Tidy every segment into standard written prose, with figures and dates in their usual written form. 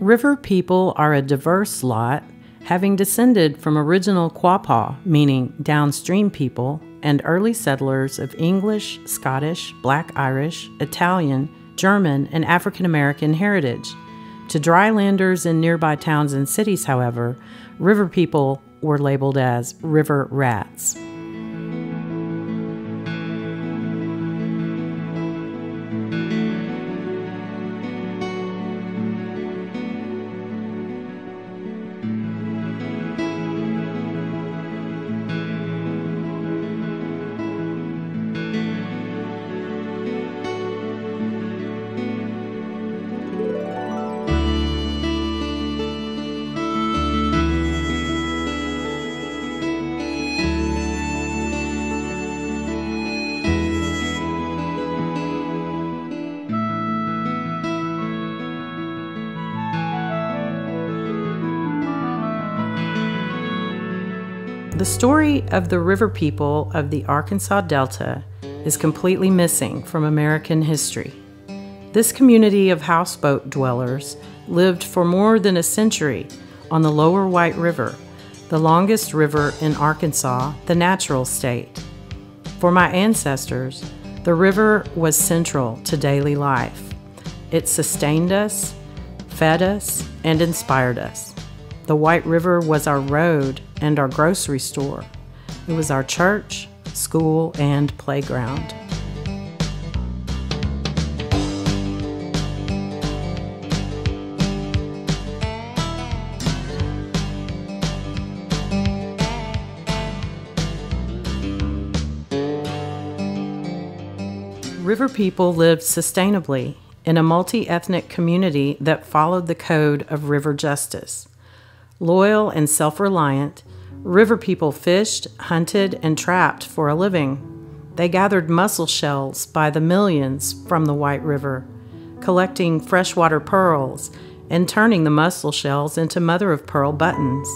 River people are a diverse lot, having descended from original Quapaw, meaning downstream people, and early settlers of English, Scottish, Black Irish, Italian, German, and African American heritage. To drylanders in nearby towns and cities, however, river people were labeled as river rats. The story of the river people of the Arkansas Delta is completely missing from American history. This community of houseboat dwellers lived for more than a century on the lower White River, the longest river in Arkansas, the natural state. For my ancestors, the river was central to daily life. It sustained us, fed us, and inspired us. The White River was our road and our grocery store. It was our church, school, and playground. River people lived sustainably in a multi-ethnic community that followed the code of river justice. Loyal and self-reliant, river people fished, hunted, and trapped for a living. They gathered mussel shells by the millions from the White River, collecting freshwater pearls and turning the mussel shells into mother-of-pearl buttons.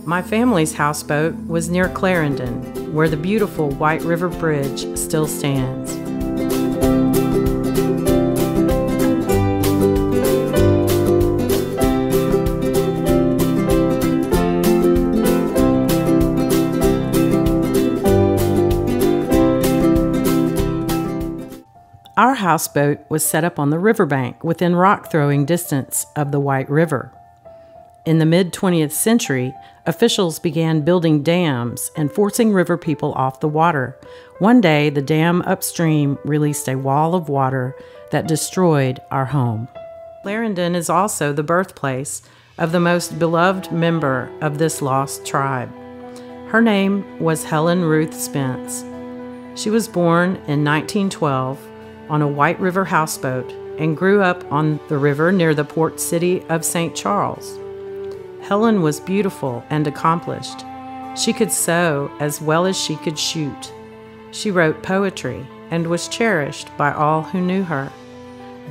My family's houseboat was near Clarendon, where the beautiful White River Bridge still stands. Our houseboat was set up on the riverbank within rock-throwing distance of the White River. In the mid-20th century, officials began building dams and forcing river people off the water. One day, the dam upstream released a wall of water that destroyed our home. Clarendon is also the birthplace of the most beloved member of this lost tribe. Her name was Helen Spence. She was born in 1912 on a White River houseboat and grew up on the river near the port city of St. Charles. Helen was beautiful and accomplished. She could sew as well as she could shoot. She wrote poetry and was cherished by all who knew her.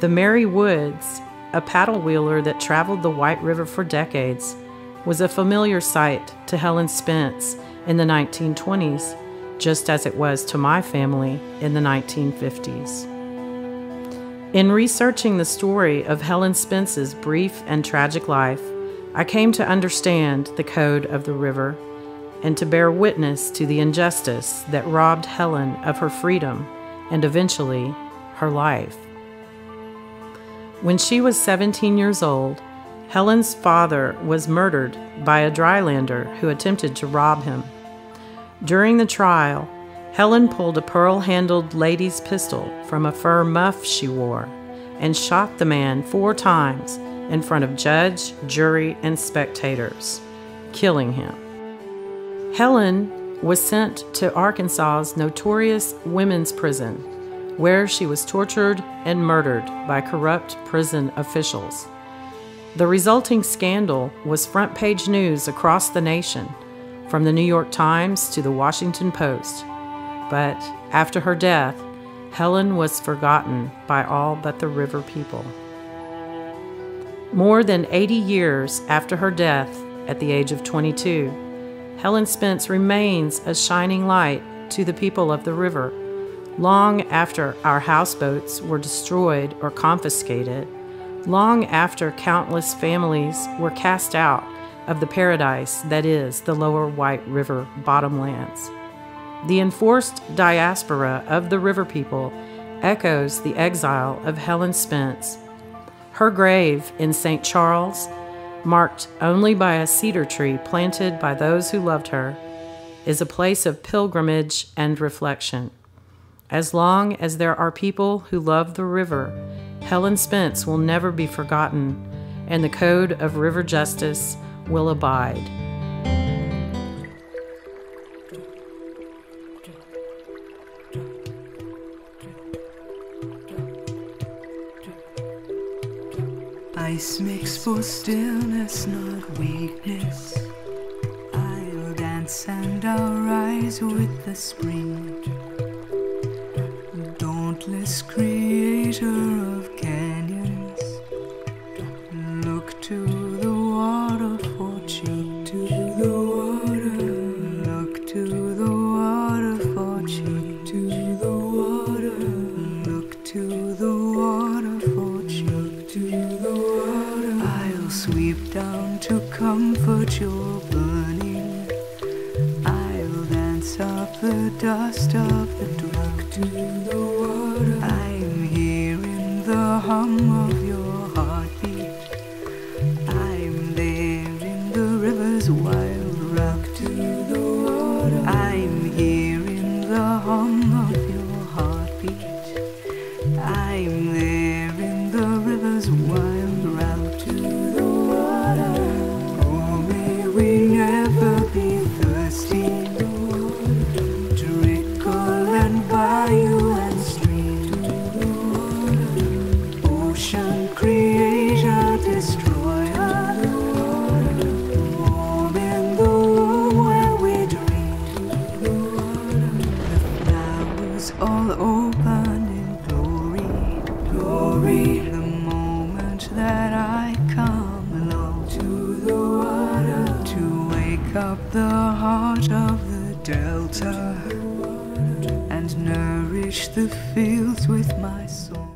The Mary Woods, a paddle wheeler that traveled the White River for decades, was a familiar sight to Helen Spence in the 1920s, just as it was to my family in the 1950s. In researching the story of Helen Spence's brief and tragic life, I came to understand the code of the river and to bear witness to the injustice that robbed Helen of her freedom and eventually her life. When she was 17 years old, Helen's father was murdered by a drylander who attempted to rob him. During the trial, Helen pulled a pearl-handled lady's pistol from a fur muff she wore and shot the man 4 times in front of judge, jury, and spectators, killing him. Helen was sent to Arkansas's notorious women's prison, where she was tortured and murdered by corrupt prison officials. The resulting scandal was front-page news across the nation, from the New York Times to the Washington Post. But after her death, Helen was forgotten by all but the river people. More than 80 years after her death, at the age of 22, Helen Spence remains a shining light to the people of the river. Long after our houseboats were destroyed or confiscated, long after countless families were cast out of the paradise that is the lower White River bottomlands. The enforced diaspora of the river people echoes the exile of Helen Spence. Her grave in St. Charles, marked only by a cedar tree planted by those who loved her, is a place of pilgrimage and reflection. As long as there are people who love the river, Helen Spence will never be forgotten, and the code of river justice will abide. Ice makes for stillness, not weakness. I'll dance and I'll rise with the spring. Dauntless creator of canyons, look to the water for cheek to the water. Look to the water for cheek to the water. Look to the water for cheek to the water. I'll sweep down to comfort your burning. I'll dance up the dust of the dark to the water. I'm hearing the hum of your heartbeat. I'm there in the river's wild rock to the water. I'm hearing the hum of your heartbeat. I'm there in the river's wild rock to the water. Oh, may we never be thirsty. Trickle and bayou and stream to the water. Ocean creator, destroyer, the water. Warm in the womb where we dream to the water. The flowers all open in glory, glory. The moment that I come along to the water, to wake up the heart of the delta and nourish the fields with my soul.